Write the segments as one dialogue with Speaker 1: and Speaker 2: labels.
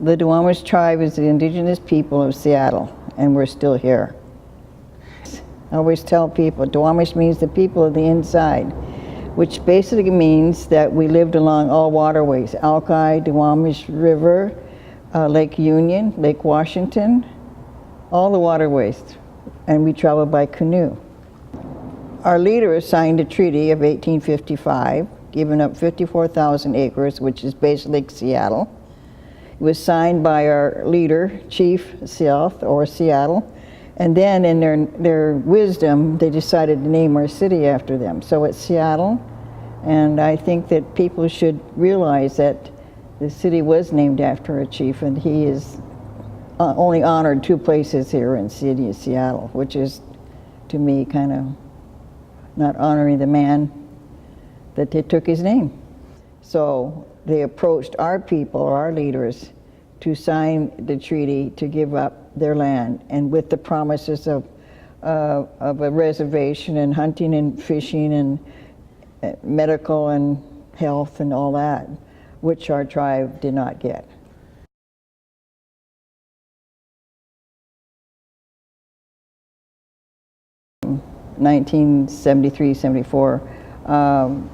Speaker 1: The Duwamish tribe is the indigenous people of Seattle, and we're still here. I always tell people, Duwamish means the people of the inside, which basically means that we lived along all waterways, Alki, Duwamish River, Lake Union, Lake Washington, all the waterways, and we traveled by canoe. Our leader signed a treaty of 1855, giving up 54,000 acres, which is basically Seattle. It was signed by our leader, Chief South, or Seattle, and then in their wisdom, they decided to name our city after them. So it's Seattle, and I think that people should realize that the city was named after a chief, and he is only honored two places here in the city of Seattle, which is, to me, kind of not honoring the man that they took his name. So they approached our people, our leaders, to sign the treaty to give up their land, and with the promises of a reservation and hunting and fishing and medical and health and all that, which our tribe did not get. In 1973-74,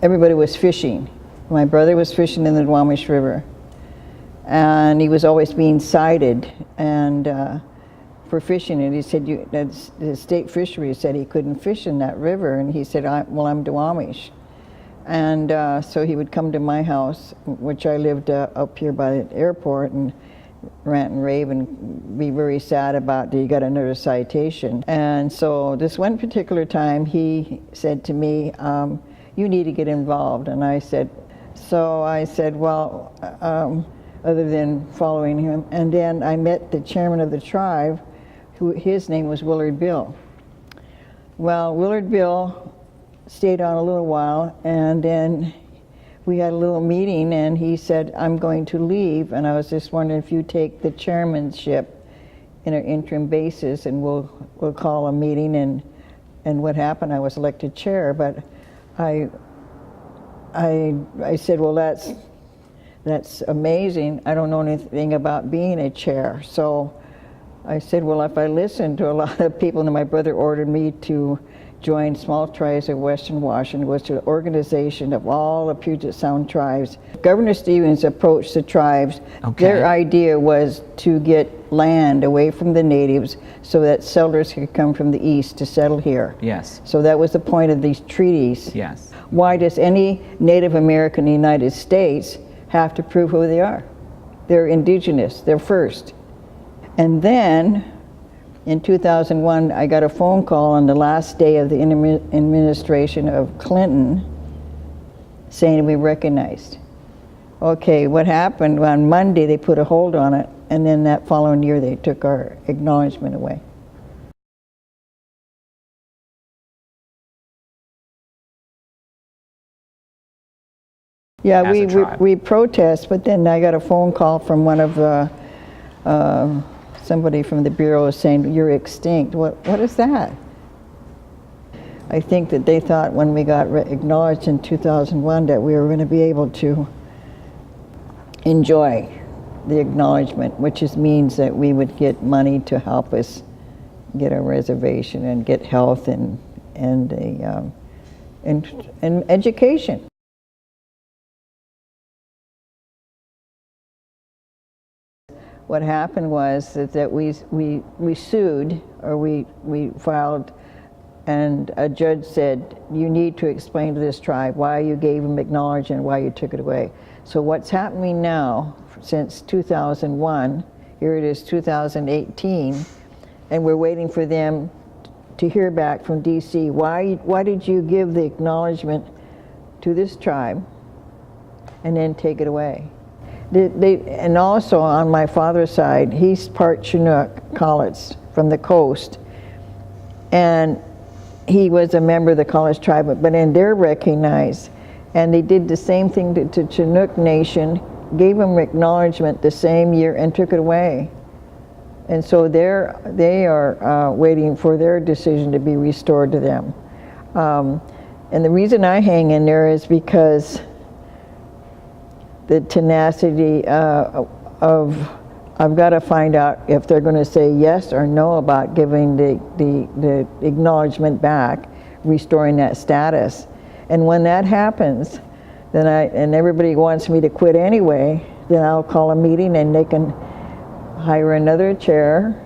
Speaker 1: everybody was fishing. My brother was fishing in the Duwamish River, and he was always being cited and for fishing. And he said, the state fishery said he couldn't fish in that river, and he said, well, I'm Duwamish. And so he would come to my house, which I lived up here by the airport, and rant and rave and be very sad about that he got another citation. And so this one particular time he said to me, you need to get involved. And I said, well, other than following him. And then I met the chairman of the tribe, who his name was Willard Bill. Well, Willard Bill stayed on a little while, and then we had a little meeting, and he said, I'm going to leave, and I was just wondering if you take the chairmanship in an interim basis, and we'll call a meeting. And what happened, I was elected chair, but I said, well, that's amazing. I don't know anything about being a chair. So I said, well, if I listen to a lot of people, and my brother ordered me to join Small Tribes of Western Washington, which was an organization of all the Puget Sound tribes. Governor Stevens approached the tribes. Okay. Their idea was to get land away from the natives so that settlers could come from the east to settle here.
Speaker 2: Yes.
Speaker 1: So that was the point of these treaties.
Speaker 2: Yes.
Speaker 1: Why does any Native American in the United States have to prove who they are? They're indigenous, they're first. And then in 2001, I got a phone call on the last day of the administration of Clinton saying we recognized. Okay, what happened? On Monday, they put a hold on it, and then that following year, they took our acknowledgement away. Yeah, we protest, but then I got a phone call from one of the somebody from the Bureau saying, you're extinct. What is that? I think that they thought when we got acknowledged in 2001 that we were going to be able to enjoy the acknowledgement, which means that we would get money to help us get a reservation and get health and education. What happened was that we sued, or we filed, and a judge said, you need to explain to this tribe why you gave them acknowledgement and why you took it away. So what's happening now, since 2001, here it is 2018, and we're waiting for them to hear back from DC. Why did you give the acknowledgement to this tribe and then take it away? And also on my father's side, he's part Chinook, College, from the coast, and he was a member of the College tribe, but then they're recognized, and they did the same thing to Chinook Nation, gave them acknowledgement the same year and took it away. And so they are waiting for their decision to be restored to them. And the reason I hang in there is because the tenacity of I've got to find out if they're going to say yes or no about giving the acknowledgement back, restoring that status. And when that happens, then and everybody wants me to quit anyway, then I'll call a meeting and they can hire another chair.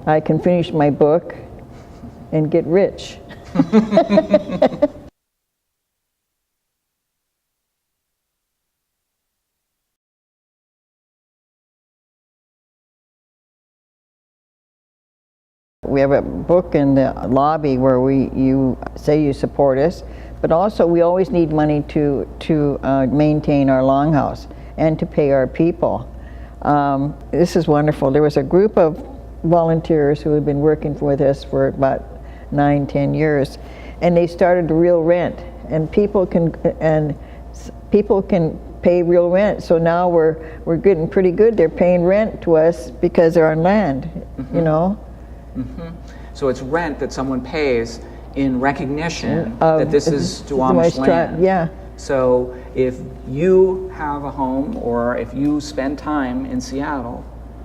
Speaker 1: I can finish my book and get rich. We have a book in the lobby where you say you support us, but also we always need money to maintain our longhouse and to pay our people. This is wonderful. There was a group of volunteers who had been working with us for about 9-10 years, and they started real rent, and people can pay real rent. So now we're getting pretty good. They're paying rent to us because they're on land, you know.
Speaker 2: So it's rent that someone pays in recognition that this is Duwamish land.
Speaker 1: Yeah.
Speaker 2: So if you have a home or if you spend time in Seattle,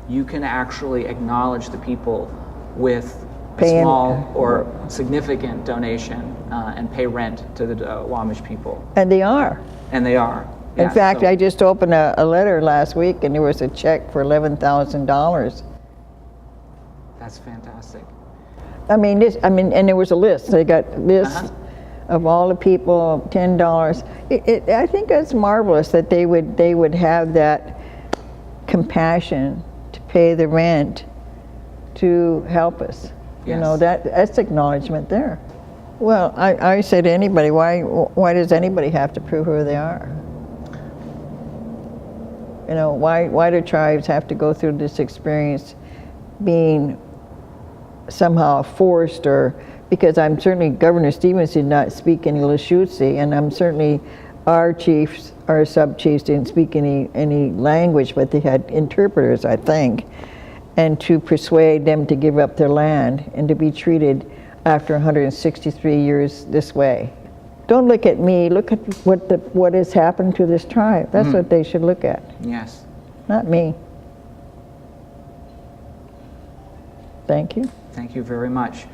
Speaker 2: you can actually acknowledge the people with a small or significant donation and pay rent to the Duwamish people.
Speaker 1: And they are.
Speaker 2: And they are.
Speaker 1: In fact, I just opened a letter last week and there was a check for $11,000.
Speaker 2: That's fantastic.
Speaker 1: And there was a list. They got lists of all the people, $10. I think that's marvelous that they would have that compassion to pay the rent to help us. Yes. You know, that's acknowledgement there. Well, I say to anybody, why does anybody have to prove who they are? You know, why do tribes have to go through this experience being somehow forced, or because I'm certainly Governor Stevens did not speak any Lashutsi, and I'm certainly our chiefs, our sub-chiefs didn't speak any language, but they had interpreters, I think, and to persuade them to give up their land and to be treated after 163 years this way. Don't look at me, look at what has happened to this tribe. That's what they should look at.
Speaker 2: Yes.
Speaker 1: Not me. Thank you.
Speaker 2: Thank you very much.